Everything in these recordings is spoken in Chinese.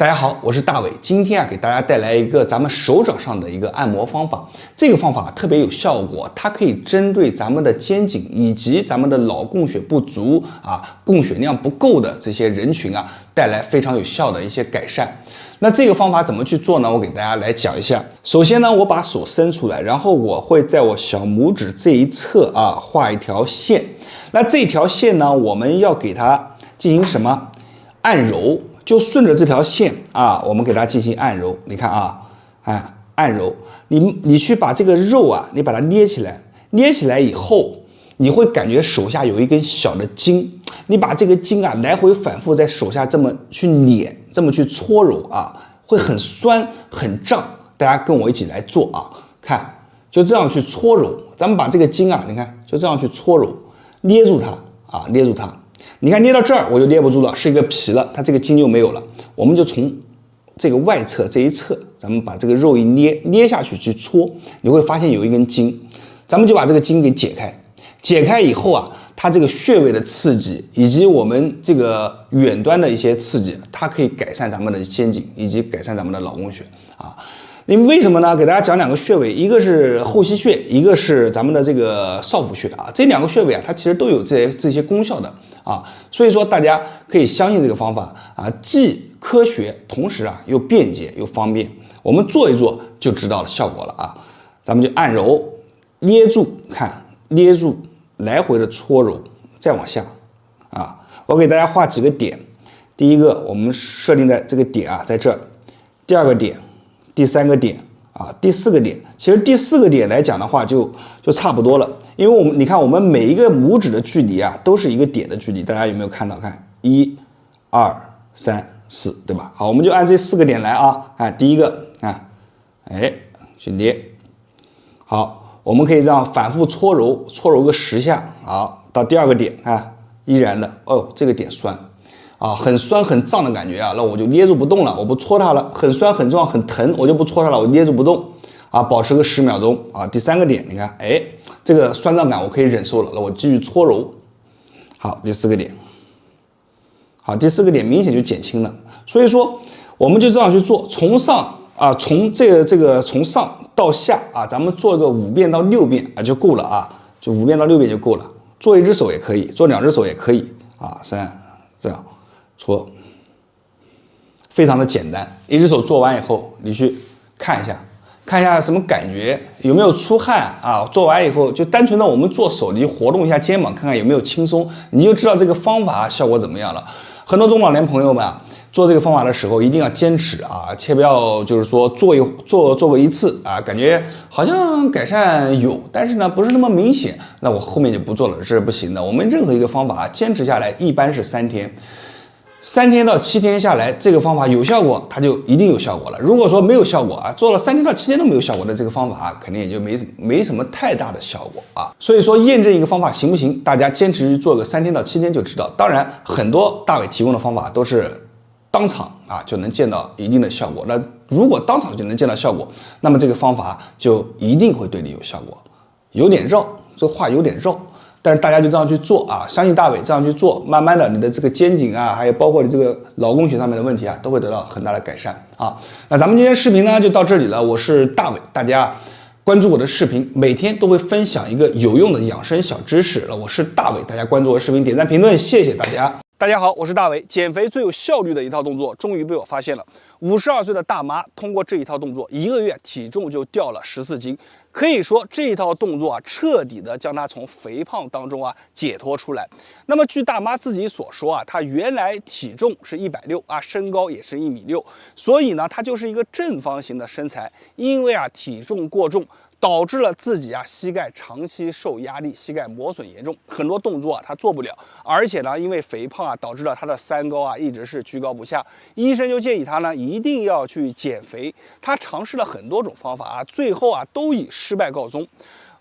大家好，我是大伟，今天给大家带来一个咱们手掌上的一个按摩方法。这个方法特别有效果，它可以针对咱们的肩颈以及咱们的脑供血不足供血量不够的这些人群带来非常有效的一些改善。那这个方法怎么去做呢？我给大家来讲一下。首先呢，我把手伸出来，然后我会在我小拇指这一侧画一条线。那这条线呢，我们要给它进行什么？按揉。就顺着这条线我们给它进行按揉。你看按揉，你去把这个肉你把它捏起来，捏起来以后，你会感觉手下有一根小的筋，你把这个筋来回反复在手下这么去捻，这么去搓揉会很酸很胀。大家跟我一起来做看，就这样去搓揉。咱们把这个筋你看就这样去搓揉，捏住它捏住它。你看捏到这儿我就捏不住了，是一个皮了，它这个筋就没有了。我们就从这个外侧这一侧，咱们把这个肉一捏下去去搓，你会发现有一根筋，咱们就把这个筋给解开。解开以后它这个穴位的刺激以及我们这个远端的一些刺激，它可以改善咱们的肩颈以及改善咱们的脑供血因为为什么呢？给大家讲两个穴位，一个是后溪穴，一个是咱们的这个少府穴这两个穴位它其实都有这些功效的所以说大家可以相信这个方法既科学，同时又便捷又方便。我们做一做就知道了效果了咱们就按揉，捏住，看捏住，来回的搓揉，再往下我给大家画几个点。第一个我们设定在这个点在这儿，第二个点，第三个点第四个点。其实第四个点来讲的话就差不多了，因为你看我们每一个拇指的距离都是一个点的距离，大家有没有看到？看1、2、3、4，对吧？好，我们就按这4个点来第一个去捏。好，我们可以这样反复搓揉，搓揉个10下。好，到第二个点依然的这个点酸很酸很胀的感觉那我就捏住不动了，我不搓它了。很酸很胀很疼，我就不搓它了，我捏住不动保持个10秒钟第三个点，你看这个酸胀感我可以忍受了，那我继续搓揉。好，第四个点，好，第四个点明显就减轻了。所以说我们就这样去做，从上从从上到下咱们做个5遍到6遍就够了就5遍到6遍就够了。做一只手也可以，做2只手也可以3这样搓，非常的简单。一只手做完以后，你去看一下什么感觉，有没有出汗做完以后就单纯的我们做手，你活动一下肩膀，看看有没有轻松，你就知道这个方法效果怎么样了。很多中老年朋友们做这个方法的时候一定要坚持切不要就是说做过一次感觉好像改善有，但是呢不是那么明显，那我后面就不做了，这是不行的。我们任何一个方法坚持下来一般是3天。3天到7天下来，这个方法有效果，它就一定有效果了。如果说没有效果做了3天到7天都没有效果的这个方法肯定也就没什么太大的效果所以说验证一个方法行不行，大家坚持做个3天到7天就知道。当然，很多大伟提供的方法都是当场就能见到一定的效果。那如果当场就能见到效果，那么这个方法就一定会对你有效果。有点绕，这话有点绕。但是大家就这样去做相信大伟这样去做，慢慢的你的这个肩颈还有包括你这个脑供血上面的问题都会得到很大的改善那咱们今天视频呢就到这里了，我是大伟，大家关注我的视频，每天都会分享一个有用的养生小知识。我是大伟，大家关注我的视频，点赞评论，谢谢大家。大家好，我是大伟。减肥最有效率的一套动作终于被我发现了。52岁的大妈通过这一套动作，1个月体重就掉了14斤。可以说这一套动作彻底的将她从肥胖当中解脱出来。那么据大妈自己所说她原来体重是160身高也是1.6米，所以呢她就是一个正方形的身材。因为体重过重，导致了自己膝盖长期受压力，膝盖磨损严重，很多动作她做不了。而且呢因为肥胖导致了她的3高一直是居高不下。医生就建议她呢一定要去减肥。她尝试了很多种方法最后都以失败告终。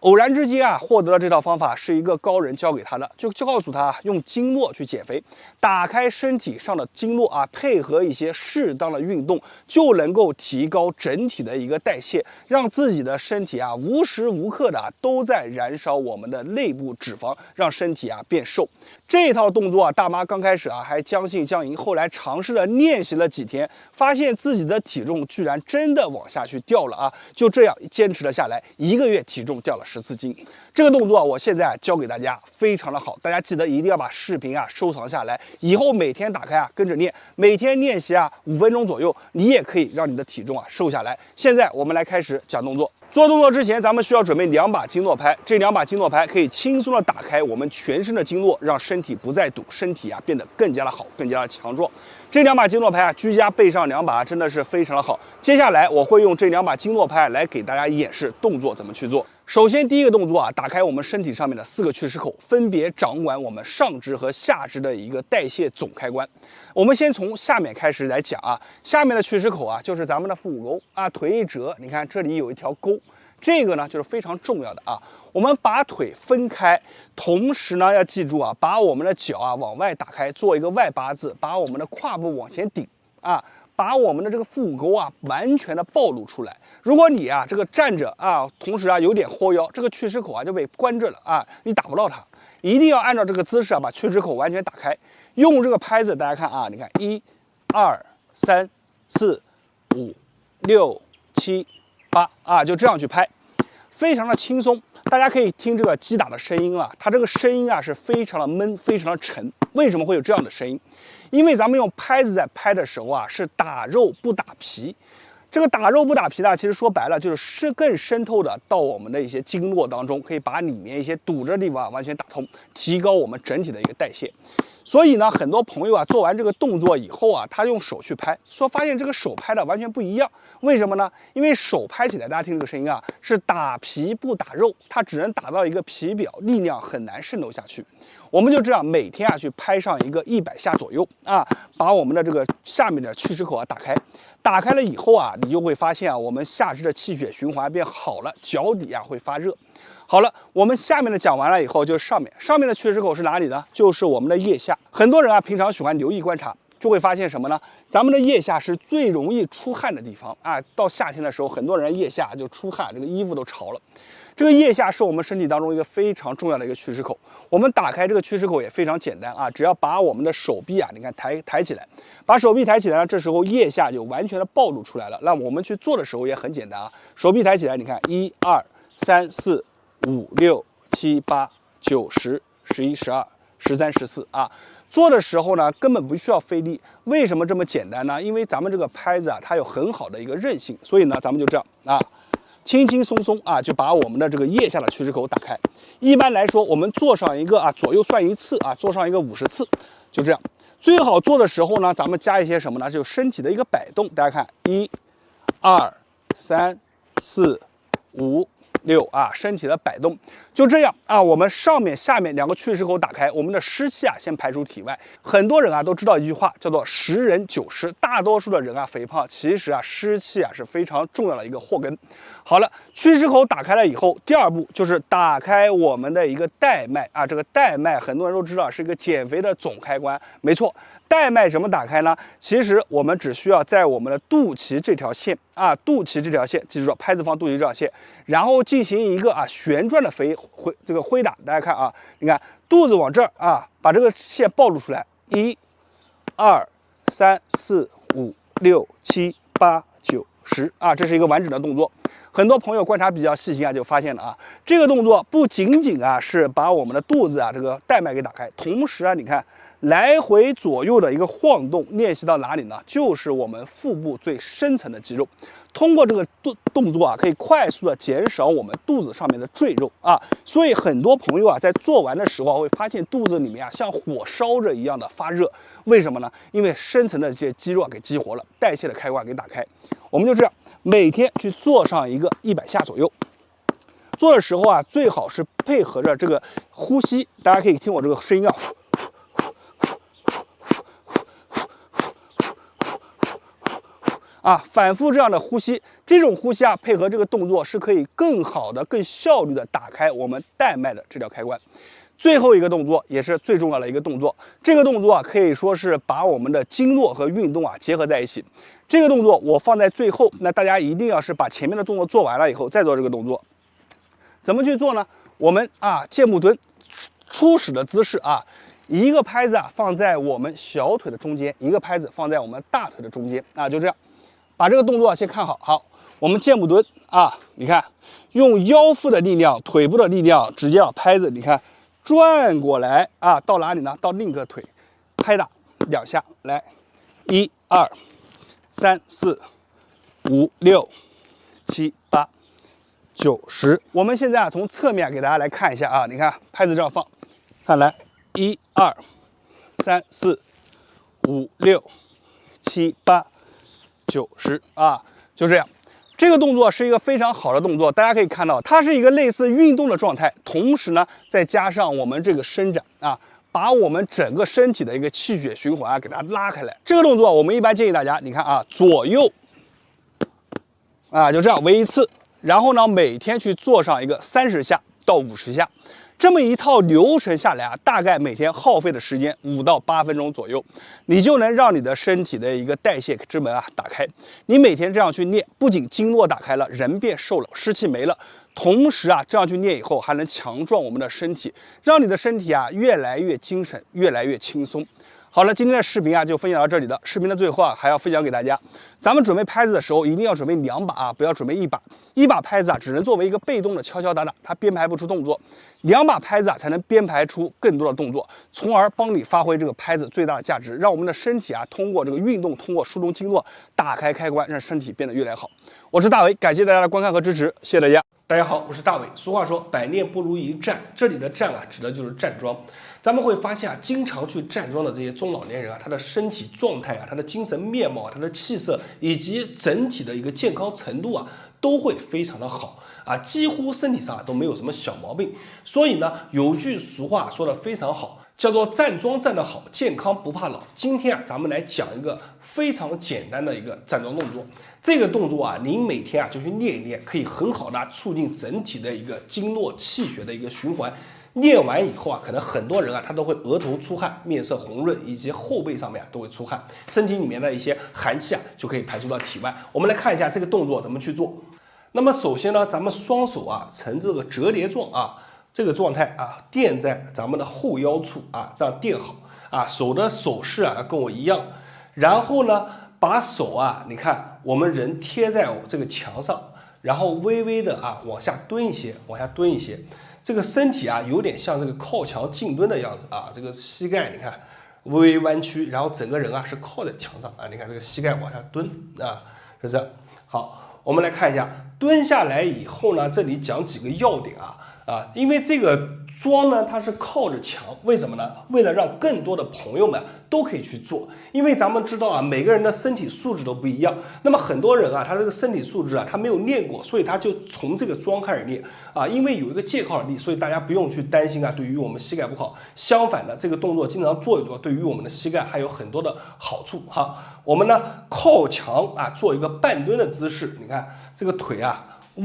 偶然之间啊，获得了这套方法是一个高人教给他的，就告诉他用经络去减肥，打开身体上的经络啊，配合一些适当的运动，就能够提高整体的一个代谢，让自己的身体啊无时无刻的都在燃烧我们的内部脂肪，让身体啊变瘦。这套动作啊，大妈刚开始啊还将信将疑，后来尝试了练习了几天，发现自己的体重居然真的往下去掉了啊！就这样坚持了下来，1个月体重掉了14斤。这个动作我现在教给大家，非常的好，大家记得一定要把视频啊收藏下来，以后每天打开啊跟着练，每天练习啊5分钟左右，你也可以让你的体重啊瘦下来。现在我们来开始讲动作。做动作之前，咱们需要准备2把经络拍，这2把经络拍可以轻松的打开我们全身的经络，让身体不再堵，身体啊变得更加的好，更加的强壮。这2把经络拍啊，居家备上2把，真的是非常的好。接下来我会用这2把经络拍来给大家演示动作怎么去做。首先第一个动作啊，打开我们身体上面的4个去食口，分别掌管我们上肢和下肢的一个代谢总开关。我们先从下面开始来讲啊，下面的去食口啊，就是咱们的腹股沟啊，腿一折，你看这里有一条沟，这个呢就是非常重要的啊。我们把腿分开，同时呢要记住啊，把我们的脚啊往外打开，做一个外八字，把我们的胯部往前顶啊。把我们的这个腹股沟啊完全的暴露出来。如果你啊这个站着啊，同时啊有点豁腰，这个去食口啊就被关着了啊，你打不到它。一定要按照这个姿势啊，把去食口完全打开。用这个拍子，大家看啊，你看1、2、3、4、5、6、7、8啊，就这样去拍，非常的轻松。大家可以听这个击打的声音啊，它这个声音啊是非常的闷，非常的沉。为什么会有这样的声音？因为咱们用拍子在拍的时候啊，是打肉不打皮。这个打肉不打皮呢，其实说白了就是更渗透的到我们的一些经络当中，可以把里面一些堵着的地方完全打通，提高我们整体的一个代谢。所以呢，很多朋友啊做完这个动作以后啊，他用手去拍，发现这个手拍的完全不一样。为什么呢？因为手拍起来，大家听这个声音啊，是打皮不打肉，它只能打到一个皮表，力量很难渗透下去。我们就这样每天啊去拍上一个100下左右啊，把我们的这个下面的去食口啊打开。打开了以后啊，你就会发现啊，我们下肢的气血循环变好了，脚底啊会发热。好了，我们下面的讲完了以后，就是上面的去食口是哪里呢？就是我们的腋下。很多人啊平常喜欢留意观察，就会发现什么呢？咱们的腋下是最容易出汗的地方啊。到夏天的时候，很多人腋下就出汗，这个衣服都潮了。这个腋下是我们身体当中一个非常重要的一个去食口。我们打开这个去食口也非常简单啊，只要把我们的手臂啊，你看抬起来，把手臂抬起来了，这时候腋下就完全的暴露出来了。那我们去做的时候也很简单啊，手臂抬起来，你看1、2、3、4、5、6、7、8、9、10、11、12、13、14啊。做的时候呢，根本不需要费力。为什么这么简单呢？因为咱们这个拍子啊，它有很好的一个韧性，所以呢，咱们就这样啊。轻轻松松啊，就把我们的这个腋下的去食口打开。一般来说，我们做上一个啊，左右算1次啊，做上一个50次，就这样。最好做的时候呢，咱们加一些什么呢？就是身体的一个摆动。大家看，1、2、3、4、5、6啊，身体的摆动，就这样啊。我们上面下面2个去食口打开，我们的湿气啊先排出体外。很多人啊都知道一句话，叫做10人9湿。大多数的人啊肥胖，其实啊湿气啊是非常重要的一个祸根。好了，去食口打开了以后，第2步就是打开我们的一个带脉啊。这个带脉很多人都知道是一个减肥的总开关，没错。带脉怎么打开呢？其实我们只需要在我们的肚脐这条线啊，肚脐这条线，记住了，拍子放肚脐这条线，然后进行一个啊旋转的挥打。大家看啊，你看肚子往这儿啊，把这个线暴露出来，1、2、3、4、5、6、7、8、9、10啊，这是一个完整的动作。很多朋友观察比较细心啊，就发现了啊，这个动作不仅仅啊是把我们的肚子啊这个带脉给打开，同时啊，你看来回左右的一个晃动，练习到哪里呢？就是我们腹部最深层的肌肉。通过这个动作啊，可以快速的减少我们肚子上面的赘肉啊。所以很多朋友啊，在做完的时候会发现肚子里面啊像火烧着一样的发热。为什么呢？因为深层的这些肌肉给激活了，代谢的开关给打开。我们就这样每天去做上一个100下左右。做的时候啊，最好是配合着这个呼吸，大家可以听我这个声音啊。反复这样的呼吸，这种呼吸配合这个动作是可以更好的、更效率的打开我们带脉的这条开关。最后一个动作也是最重要的一个动作，这个动作可以说是把我们的经络和运动结合在一起。这个动作我放在最后，那大家一定要是把前面的动作做完了以后再做这个动作。怎么去做呢？我们箭步蹲，初始的姿势一个拍子放在我们小腿的中间，一个拍子放在我们大腿的中间就这样。把这个动作先看好。好，我们箭步蹲你看，用腰腹的力量、腿部的力量，直接拍子，你看转过来到哪里呢？到另一个腿，拍打2下，来，1、2、3、4、5、6、7、8、9、10。我们现在从侧面给大家来看一下你看拍子这样放，看来1、2、3、4、5、6、7、8、9、10就这样。这个动作是一个非常好的动作，大家可以看到，它是一个类似运动的状态，同时呢，再加上我们这个伸展把我们整个身体的一个气血循环给它拉开来。这个动作我们一般建议大家，你看左右就这样围一次，然后呢，每天去做上一个30下到50下。这么一套流程下来大概每天耗费的时间5到8分钟左右，你就能让你的身体的一个代谢之门打开。你每天这样去练，不仅经络打开了，人变瘦了，湿气没了，同时这样去练以后，还能强壮我们的身体，让你的身体越来越精神，越来越轻松。好了，今天的视频就分享到这里了。视频的最后还要分享给大家，咱们准备拍子的时候一定要准备2把不要准备1把。1把拍子只能作为一个被动的敲敲打打，它编排不出动作。2把拍子才能编排出更多的动作，从而帮你发挥这个拍子最大的价值，让我们的身体通过这个运动，通过疏通经络，打开开关，让身体变得越来越好。我是大伟，感谢大家的观看和支持，谢谢大家。大家好，我是大伟。俗话说，百练不如一站，这里的站指的就是站桩。咱们会发现经常去站桩的这些中老年人他的身体状态他的精神面貌他的气色以及整体的一个健康程度都会非常的好几乎身体上都没有什么小毛病。所以呢，有句俗话说的非常好，叫做站桩站得好，健康不怕老。今天咱们来讲一个非常简单的一个站桩动作。这个动作您每天就去练一练，可以很好的促进整体的一个经络气血的一个循环。练完以后可能很多人他都会额头出汗，面色红润，以及后背上面都会出汗，身体里面的一些寒气就可以排出到体外。我们来看一下这个动作怎么去做。那么首先呢，咱们双手呈这个折叠状这个状态垫在咱们的后腰处这样垫好手的手势跟我一样。然后呢，把手你看我们人贴在这个墙上，然后微微的往下蹲一些，往下蹲一些。这个身体有点像这个靠墙静蹲的样子这个膝盖你看微微弯曲，然后整个人是靠在墙上你看这个膝盖往下蹲是这样。好，我们来看一下蹲下来以后呢，这里讲几个要点因为这个桩呢它是靠着墙，为什么呢？为了让更多的朋友们都可以去做。因为咱们知道每个人的身体素质都不一样，那么很多人他这个身体素质他没有练过，所以他就从这个桩开始练因为有一个借靠的力，所以大家不用去担心对于我们膝盖不好。相反的，这个动作经常做一做，对于我们的膝盖还有很多的好处我们呢靠墙做一个半蹲的姿势，你看这个腿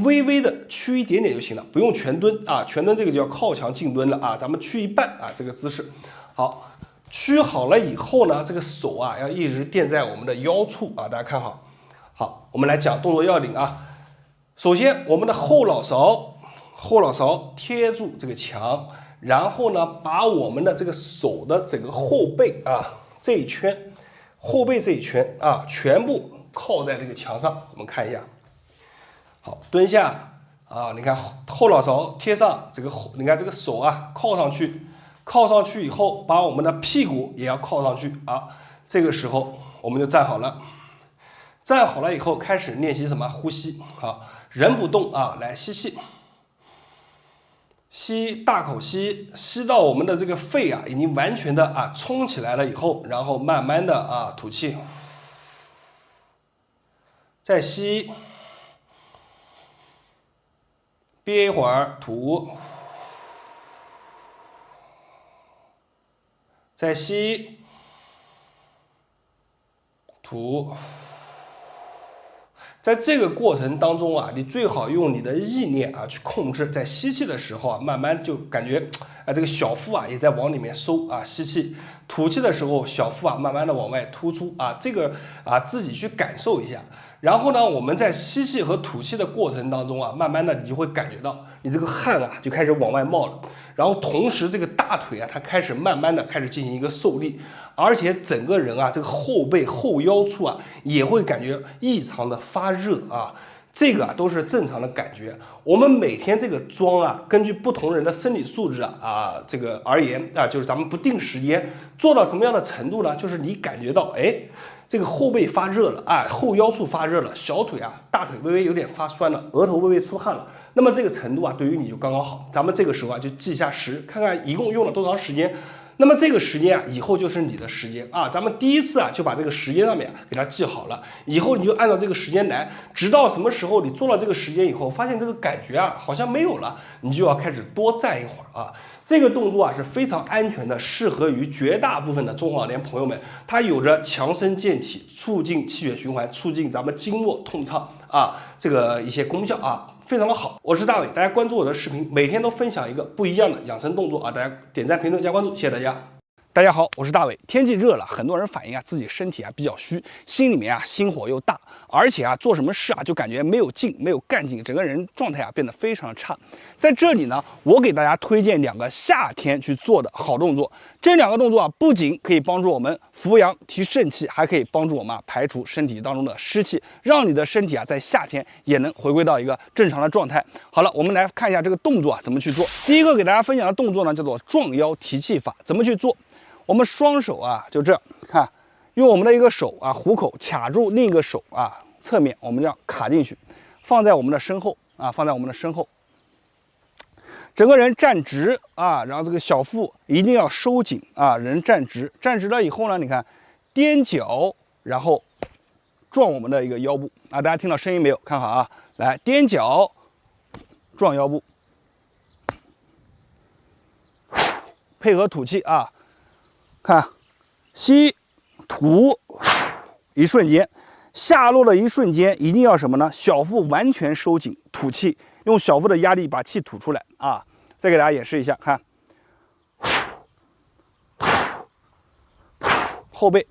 微微的屈一点点就行了，不用全蹲全蹲这个就叫靠墙静蹲了咱们屈一半这个姿势。好，屈好了以后呢，这个手要一直垫在我们的腰处大家看好。好，我们来讲动作要领首先我们的后脑勺贴住这个墙，然后呢把我们的这个手的整个后背这一圈，后背这一圈全部靠在这个墙上。我们看一下。好，蹲下你看后脑勺贴上这个你看这个手靠上去，靠上去以后把我们的屁股也要靠上去这个时候我们就站好了。站好了以后开始练习什么？呼吸。人不动来吸气，吸大口吸，吸到我们的这个肺已经完全的冲起来了以后，然后慢慢的吐气，再吸，憋一会儿吐，再吸吐，在这个过程当中啊，你最好用你的意念啊去控制，在吸气的时候啊，慢慢就感觉这个小腹啊也在往里面收啊，吸气，吐气的时候小腹啊慢慢的往外突出啊，这个啊自己去感受一下。然后呢，我们在吸气和吐气的过程当中啊，慢慢的你就会感觉到你这个汗啊就开始往外冒了，然后同时这个大腿啊它开始慢慢的开始进行一个受力，而且整个人啊这个后背后腰处啊也会感觉异常的发热啊。这个啊都是正常的感觉。我们每天这个桩啊，根据不同人的生理素质这个而言啊，就是咱们不定时间做到什么样的程度呢？就是你感觉到这个后背发热了啊，后腰处发热了，小腿啊、大腿微微有点发酸了，额头微微出汗了。那么这个程度啊，对于你就刚刚好。咱们这个时候啊，就记下10，看看一共用了多长时间。那么这个时间啊，以后就是你的时间啊。咱们第一次啊，就把这个时间上面给它记好了，以后你就按照这个时间来，直到什么时候你做了这个时间以后，发现这个感觉啊好像没有了，你就要开始多站一会儿啊。这个动作啊是非常安全的，适合于绝大部分的中老年朋友们，它有着强身健体、促进气血循环、促进咱们经络通畅啊这个一些功效啊。非常的好，我是大伟，大家关注我的视频，每天都分享一个不一样的养生动作啊，大家点赞、评论、加关注，谢谢大家。大家好，我是大伟。天气热了，很多人反映啊自己身体啊比较虚，心里面啊心火又大，而且啊做什么事啊就感觉没有劲、没有干劲，整个人状态啊变得非常的差。在这里呢，我给大家推荐2个夏天去做的好动作。这2个动作啊，不仅可以帮助我们扶阳提肾气，还可以帮助我们排除身体当中的湿气，让你的身体啊在夏天也能回归到一个正常的状态。好了，我们来看一下这个动作啊怎么去做。第一个给大家分享的动作呢，叫做撞腰提气法。怎么去做？我们双手啊就这样看，用我们的一个手啊虎口卡住另一个手啊侧面，我们这样卡进去，放在我们的身后啊，放在我们的身后，整个人站直啊，然后这个小腹一定要收紧啊，人站直，站直了以后呢，你看踮脚，然后撞我们的一个腰部啊，大家听到声音没有？看好啊，来踮脚撞腰部，配合吐气啊。看，吸吐，一瞬间，下落的一瞬间，一定要什么呢？小腹完全收紧，吐气，用小腹的压力把气吐出来啊！再给大家演示一下，看，后背，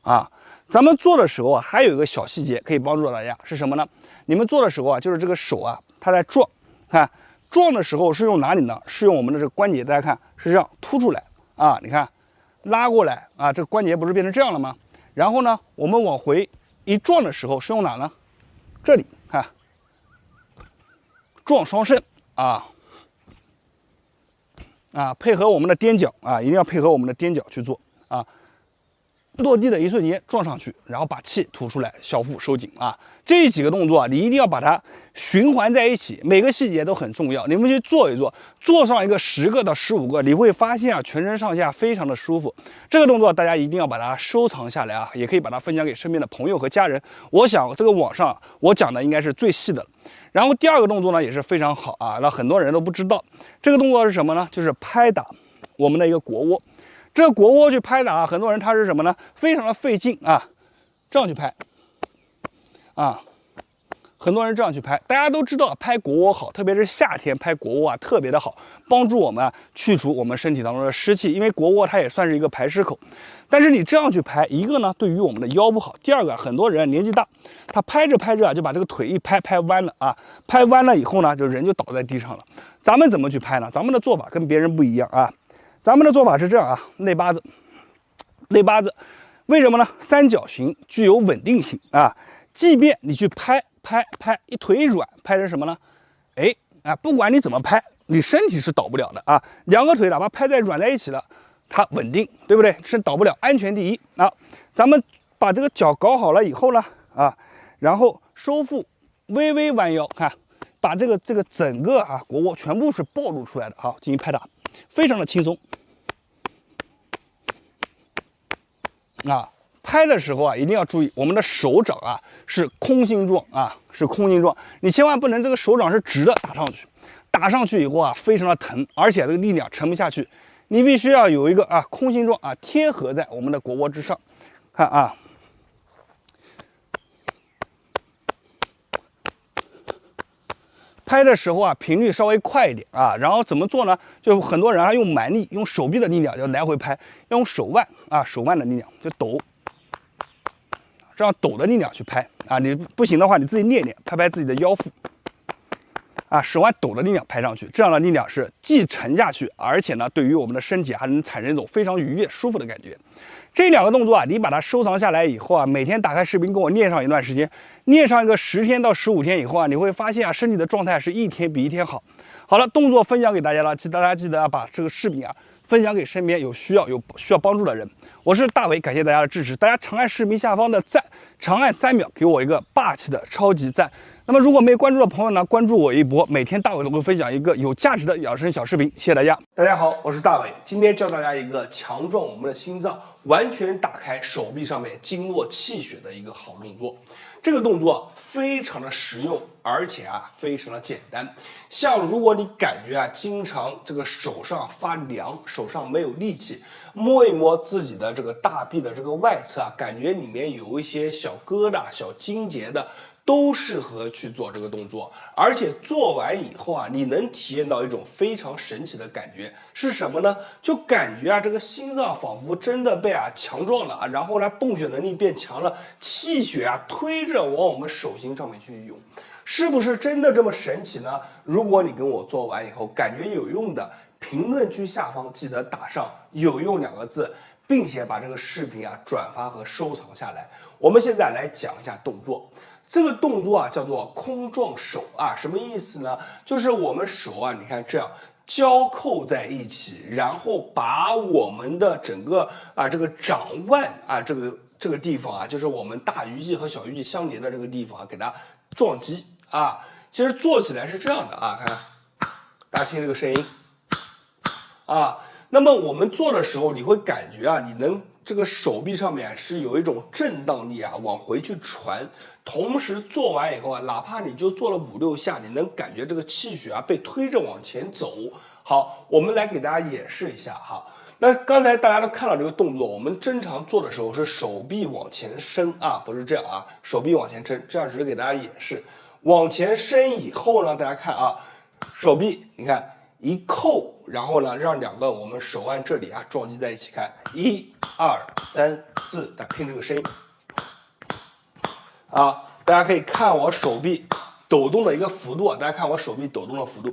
啊。咱们做的时候啊，还有一个小细节可以帮助到大家，是什么呢？你们做的时候啊，就是这个手啊，它在撞，看撞的时候是用哪里呢？是用我们的这个关节，大家看是这样凸出来啊，你看拉过来啊，这个关节不是变成这样了吗？然后呢，我们往回一撞的时候是用哪呢？这里看，撞双肾啊，配合我们的踮脚啊，一定要配合我们的踮脚去做啊。落地的一瞬间撞上去，然后把气吐出来，小腹收紧啊。这几个动作啊，你一定要把它循环在一起，每个细节都很重要。你们去做一做，做上一个10个到15个，你会发现啊，全身上下非常的舒服。这个动作大家一定要把它收藏下来啊，也可以把它分享给身边的朋友和家人。我想这个网上我讲的应该是最细的。然后第2个动作呢也是非常好啊，那很多人都不知道。这个动作是什么呢？就是拍打我们的一个腘窝。这个腘窝去拍打啊，很多人他是什么呢？非常的费劲啊，这样去拍啊，很多人这样去拍。大家都知道拍腘窝好，特别是夏天拍腘窝啊，特别的好，帮助我们去除我们身体当中的湿气。因为腘窝它也算是一个排湿口，但是你这样去拍，一个呢对于我们的腰不好，第2个很多人年纪大，他拍着拍着啊就把这个腿一拍弯了啊，拍弯了以后呢，就人就倒在地上了。咱们怎么去拍呢？咱们的做法跟别人不一样啊。咱们的做法是这样啊，内八字，为什么呢？三角形具有稳定性啊，即便你去拍，一腿一软，拍成什么呢？不管你怎么拍，你身体是倒不了的啊。2个腿哪怕拍在软在一起了，它稳定，对不对？是倒不了，安全第一啊。咱们把这个脚搞好了以后呢，然后收腹，微微弯腰，看，把这个整个腘窝全部是暴露出来的，好，进行拍打。非常的轻松啊！拍的时候啊，一定要注意我们的手掌啊是空心状啊，是空心状，你千万不能这个手掌是直的打上去，打上去以后啊非常的疼，而且这个力量沉不下去。你必须要有一个空心状贴合在我们的腘窝之上，看啊。拍的时候频率稍微快一点然后怎么做呢？就很多人用蛮力，用手臂的力量就来回拍，要用手腕手腕的力量就抖，这样抖的力量去拍你不行的话，你自己练练，拍拍自己的腰腹手腕抖的力量拍上去，这样的力量是既沉下去，而且呢，对于我们的身体还能产生一种非常愉悦、舒服的感觉。这2个动作你把它收藏下来以后每天打开视频跟我练上一段时间，练上一个10天到15天以后你会发现身体的状态是一天比一天好。好了，动作分享给大家了，大家记得要把这个视频分享给身边有需要帮助的人。我是大伟，感谢大家的支持，大家长按视频下方的赞，长按3秒给我一个霸气的超级赞。那么如果没关注的朋友呢，关注我一波，每天大伟都会分享一个有价值的养生小视频，谢谢大家。大家好，我是大伟，今天教大家一个强壮我们的心脏，完全打开手臂上面经络气血的一个好动作。这个动作非常的实用，而且非常的简单。像如果你感觉经常这个手上发凉，手上没有力气，摸一摸自己的这个大臂的这个外侧感觉里面有一些小疙瘩、小筋结的，都适合去做这个动作。而且做完以后你能体验到一种非常神奇的感觉，是什么呢？就感觉这个心脏仿佛真的被强壮了然后呢泵血能力变强了，气血推着往我们手心上面去涌，是不是真的这么神奇呢？如果你跟我做完以后感觉有用的，评论区下方记得打上有用2个字，并且把这个视频转发和收藏下来。我们现在来讲一下动作。这个动作叫做空撞手什么意思呢？就是我们手你看这样交扣在一起，然后把我们的整个这个掌腕这个地方就是我们大鱼际和小鱼际相连的这个地方给它撞击其实做起来是这样的看大家听这个声音那么我们做的时候，你会感觉你能这个手臂上面是有一种震荡力往回去传，同时做完以后哪怕你就做了5、6下，你能感觉这个气血被推着往前走。好，我们来给大家演示一下那刚才大家都看到这个动作，我们正常做的时候是手臂往前伸不是这样手臂往前伸，这样只是给大家演示。往前伸以后呢，大家看手臂你看一扣，然后呢让2个我们手腕这里撞击在一起，看1、2、3、4，大家听这个声音大家可以看我手臂抖动的一个幅度大家看我手臂抖动的幅度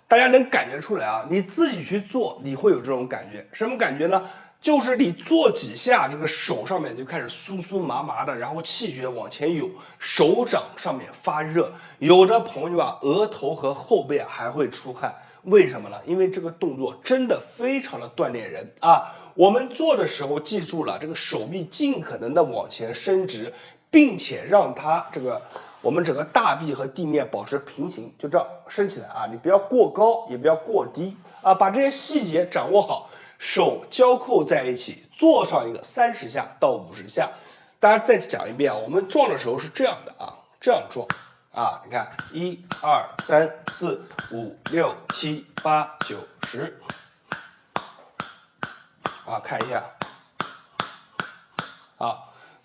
大家能感觉出来你自己去做你会有这种感觉，什么感觉呢？就是你做几下，这个手上面就开始酥酥麻麻的，然后气血往前涌，手掌上面发热，有的朋友额头和后背还会出汗。为什么呢？因为这个动作真的非常的锻炼人我们做的时候记住了，这个手臂尽可能的往前伸直，并且让它我们整个大臂和地面保持平行，就这样伸起来你不要过高，也不要过低把这些细节掌握好。手交扣在一起，做上一个30下到50下。大家再讲一遍我们撞的时候是这样的这样撞你看1、2、3、4、5、6、7、8、9、10看一下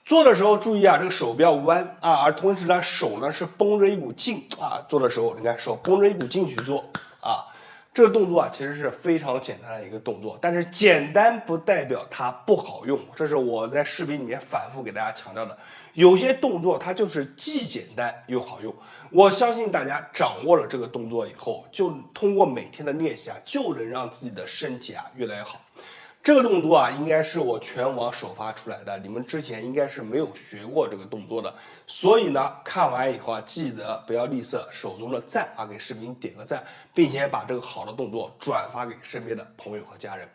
做的时候注意这个手不要弯而同时呢手呢是绷着一股劲做的时候你看手绷着一股劲去做这个动作其实是非常简单的一个动作，但是简单不代表它不好用，这是我在视频里面反复给大家强调的。有些动作它就是既简单又好用，我相信大家掌握了这个动作以后，就通过每天的练习就能让自己的身体越来越好。这个动作应该是我全网首发出来的，你们之前应该是没有学过这个动作的，所以呢，看完以后记得不要吝啬手中的赞给视频点个赞，并且把这个好的动作转发给身边的朋友和家人。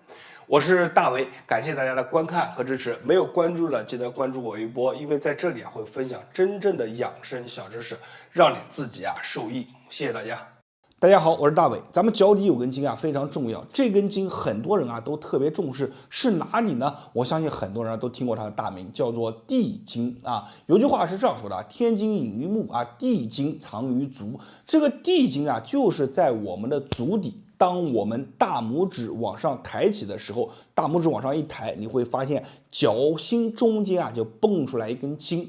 我是大为，感谢大家的观看和支持，没有关注的记得关注我一波，因为在这里会分享真正的养生小知识，让你自己受益。谢谢大家。大家好，我是大伟。咱们脚底有根筋啊，非常重要。这根筋很多人啊都特别重视，是哪里呢？我相信很多人都听过它的大名，叫做地经啊。有句话是这样说的啊：天经隐于目啊，地经藏于足。这个地经啊，就是在我们的足底。当我们大拇指往上抬起的时候，大拇指往上一抬，你会发现脚心中间啊就蹦出来一根筋。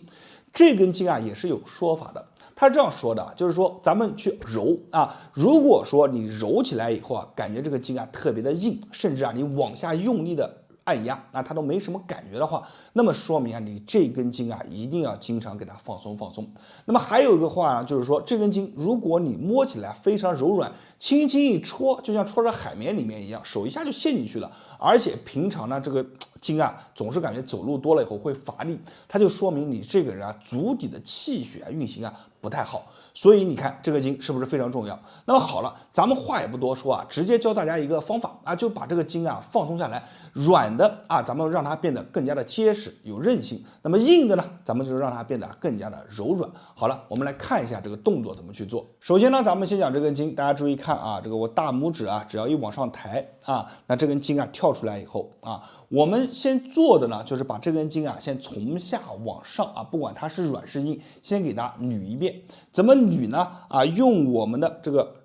这根筋啊也是有说法的。他这样说的，就是说咱们去揉啊，如果说你揉起来以后啊，感觉这个筋啊特别的硬，甚至啊你往下用力的按压啊，它都没什么感觉的话，那么说明啊你这根筋啊一定要经常给它放松放松。那么还有一个话呢，就是说这根筋如果你摸起来非常柔软，轻轻一戳，就像戳在海绵里面一样，手一下就陷进去了。而且平常呢这个筋啊总是感觉走路多了以后会乏力，它就说明你这个人啊足底的气血运行啊不太好。所以你看这个筋是不是非常重要？那么好了，咱们话也不多说啊，直接教大家一个方法啊，就把这个筋啊放松下来，软的啊咱们让它变得更加的结实有韧性，那么硬的呢咱们就让它变得更加的柔软。好了，我们来看一下这个动作怎么去做。首先呢，咱们先讲这根筋，大家注意看啊，这个我大拇指啊只要一往上抬啊，那这根筋啊跳出来以后啊，我们先做的呢就是把这根筋啊先从下往上啊，不管它是软是硬，先给它捋一遍。怎么捋呢？啊，用我们的这个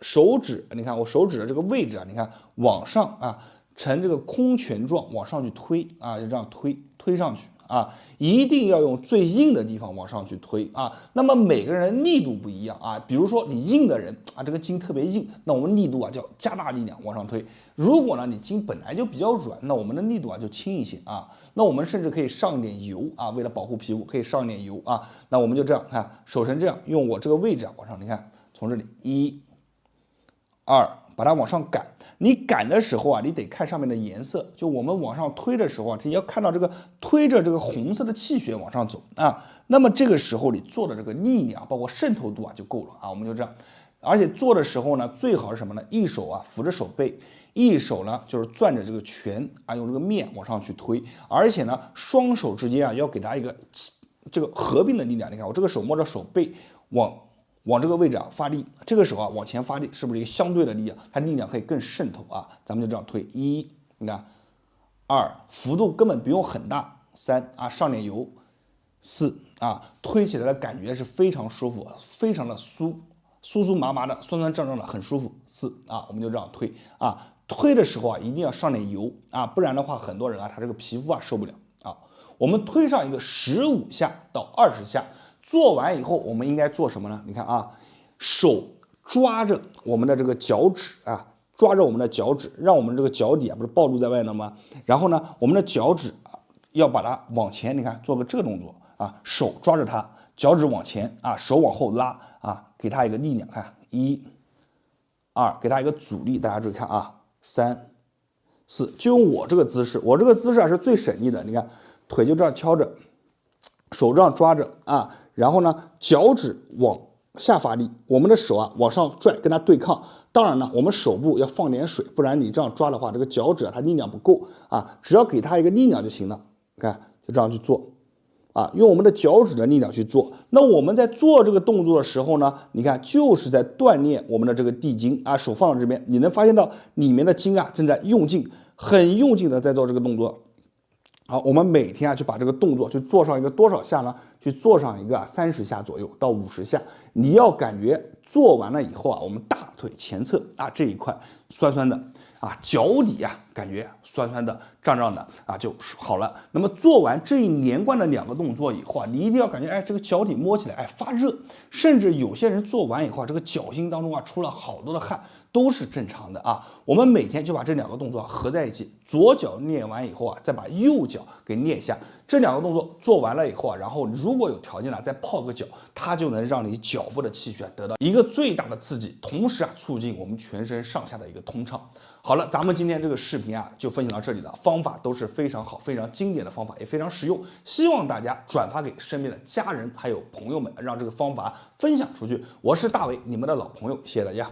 手指，你看我手指的这个位置啊，你看往上啊，呈这个空拳状往上去推啊，就这样推上去啊，一定要用最硬的地方往上去推啊。那么每个人力度不一样啊，比如说你硬的人啊，这个筋特别硬，那我们力度啊就要加大力量往上推。如果呢你筋本来就比较软，那我们的力度啊就轻一些啊。那我们甚至可以上一点油啊，为了保护皮肤可以上一点油啊。那我们就这样看，手成这样，用我这个位置啊往上，你看从这里1、2，把它往上赶。你赶的时候啊，你得看上面的颜色。就我们往上推的时候啊，你要看到这个推着这个红色的气血往上走啊。那么这个时候你做的这个力量，包括渗透度啊就够了啊。我们就这样，而且做的时候呢，最好是什么呢？一手啊扶着手背，一手呢就是攥着这个拳啊，用这个面往上去推，而且呢双手之间啊要给它一个这个合并的力量。你看我这个手摸着手背往这个位置啊发力，这个时候啊往前发力，是不是一个相对的力量？它力量可以更渗透啊。咱们就这样推1，你看2，幅度根本不用很大，3啊上点油，4啊推起来的感觉是非常舒服，非常的酥麻麻的，酸酸胀胀的，很舒服。4啊我们就这样推啊，推的时候啊一定要上点油啊，不然的话很多人啊他这个皮肤啊受不了啊。我们推上一个15下到20下。做完以后，我们应该做什么呢？你看啊，手抓着我们的这个脚趾啊，抓着我们的脚趾，让我们这个脚底啊不是暴露在外呢吗？然后呢，我们的脚趾啊要把它往前，你看做个这个动作啊，手抓着它，脚趾往前啊，手往后拉啊，给它一个力量，看1、2，给它一个阻力，大家注意看啊，3、4，就用我这个姿势，我这个姿势啊是最省力的，你看腿就这样敲着，手这样抓着啊。然后呢，脚趾往下发力，我们的手啊往上拽，跟它对抗。当然呢，我们手部要放点水，不然你这样抓的话，这个脚趾啊它力量不够啊，只要给它一个力量就行了。看，就这样去做啊，用我们的脚趾的力量去做。那我们在做这个动作的时候呢，你看就是在锻炼我们的这个地经啊。手放到这边，你能发现到里面的筋啊正在用劲，很用劲的在做这个动作。好，我们每天啊就把这个动作去做上一个多少下呢？去做上一个30下左右到50下。你要感觉做完了以后啊，我们大腿前侧啊这一块酸酸的啊，脚底啊感觉酸酸的、胀胀的啊就好了。那么做完这一连贯的2个动作以后啊，你一定要感觉哎这个脚底摸起来哎发热，甚至有些人做完以后啊，这个脚心当中啊出了好多的汗，都是正常的啊。我们每天就把这2个动作合在一起，左脚练完以后啊，再把右脚给练一下。这2个动作做完了以后啊，然后如果有条件呢，再泡个脚，它就能让你脚部的气血得到一个最大的刺激，同时啊促进我们全身上下的一个通畅。好了，咱们今天这个视频啊就分享到这里了，方法都是非常好、非常经典的方法，也非常实用，希望大家转发给身边的家人还有朋友们，让这个方法分享出去。我是大伟，你们的老朋友，谢谢大家。